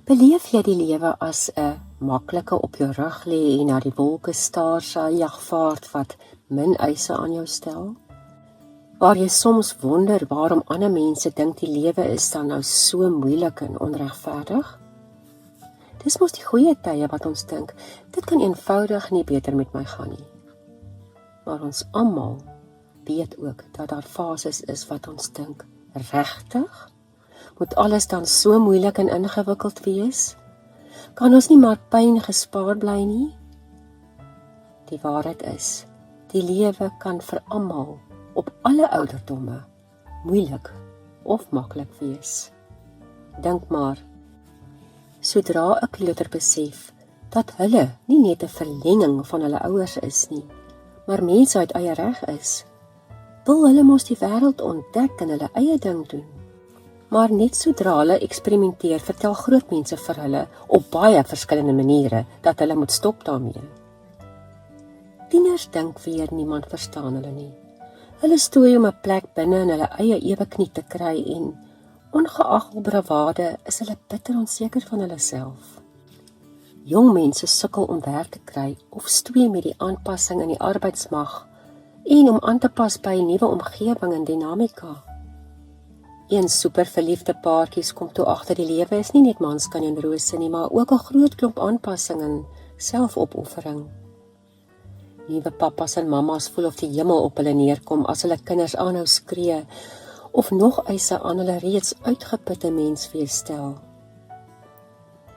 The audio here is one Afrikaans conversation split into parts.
Beleef jy die lewe as 'n maklike op jou rug lê en na die wolke staar jagvaart wat min eise aan jou stel? Waar jy soms wonder waarom ander mense dink die lewe is dan nou so moeilik en onregverdig? Dis mos die goeie tye wat ons dink, dit kan eenvoudig nie beter met my gaan nie. Maar ons almal weet ook dat daar fases is wat ons dink, regtig? Moet alles dan so moeilik en ingewikkeld wees? Kan ons nie maar pyn gespaar bly nie? Die waarheid is, die lewe kan vir almal op alle ouderdomme moeilik of maklik wees. Dink maar, sodra 'n kleuter besef dat hulle nie net 'n verlenging van hulle ouers is nie, maar mense uit eie reg is, wil hulle mos die wêreld ontdek en hulle eie ding doen. Maar net sodra hulle eksperimenteer, vertel groot mense vir hulle op baie verskillende maniere dat hulle moet stop daarmee. Tieners dink weer niemand verstaan hulle nie. Hulle stoei om 'n plek binne in hulle eie ewe knie te kry en ongeag hul bravade is hulle bitter onseker van hulle self. Jong mense sukkel om werk te kry of stoei met die aanpassing in die arbeidsmag en om aan te pas by 'n nuwe omgewing en dinamika. Een superverliefde paartjies kom toe agter die lewe is nie net manskan en rose nie, maar ook 'n groot klomp aanpassing en selfopoffering. Nuwe pappas en mammas voel of die hemel op hulle neerkom as hulle kinders aanhou skree of nog eise aan hulle reeds uitgeputte menswees stel.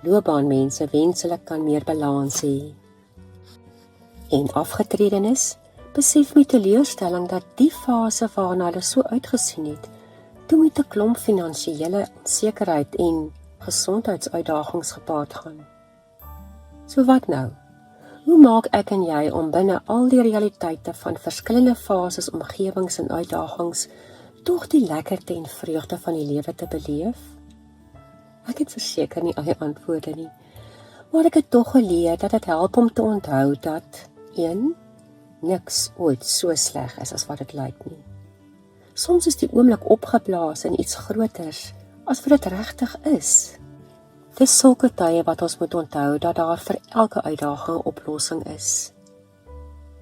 Loopbaanmense wens hulle kan meer balans hê. En afgetredenes besef met teleurstelling dat die fase waarna hulle so uitgesien het, toe met 'n klomp finansiële onsekerheid en gesondheidsuitdagings gepaard gaan. So wat nou? Hoe maak ek en jy om binne al die realiteite van verskillende fases, omgewings en uitdagings tog die lekkerte en vreugde van die lewe te beleef? Ek het verseker nie al antwoorde nie, maar ek het tog geleer dat dit help om te onthou dat 1. Niks ooit so sleg is as wat dit lyk nie. Soms is die oomblik opgeblaas in iets groters as wat dit regtig is. Dis sulke tye wat ons moet onthou dat daar vir elke uitdaging 'n oplossing is.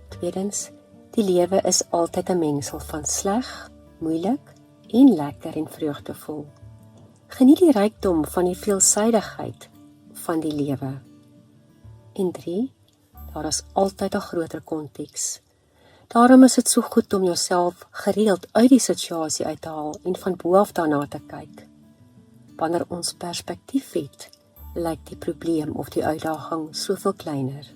Tweedens, die lewe is altyd 'n mengsel van sleg, moeilik en lekker en vreugdevol. Geniet die rykdom van die veelsidigheid van die lewe. En 3, daar is altyd 'n groter konteks. Daarom is dit so goed om jouself gereeld uit die situasie uit te haal en van bo af daarna te kyk. Wanneer ons perspektief het, lyk die probleem of die uitdaging soveel kleiner.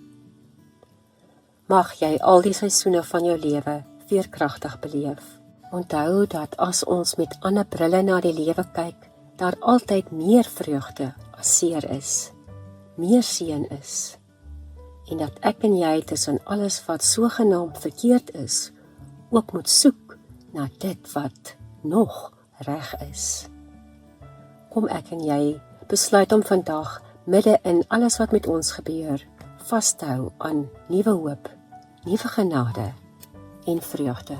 Mag jy al die seisoene van jou lewe veerkragtig beleef. Onthou dat as ons met ander brille na die lewe kyk, daar altyd meer vreugde as seer is, meer seën is. En dat ek en jy tussen alles wat sogenaamd verkeerd is, ook moet soek na dit wat nog reg is. Kom ek en jy besluit om vandag, midde in alles wat met ons gebeur, vas te hou aan nuwe hoop, nuwe genade en vreugde.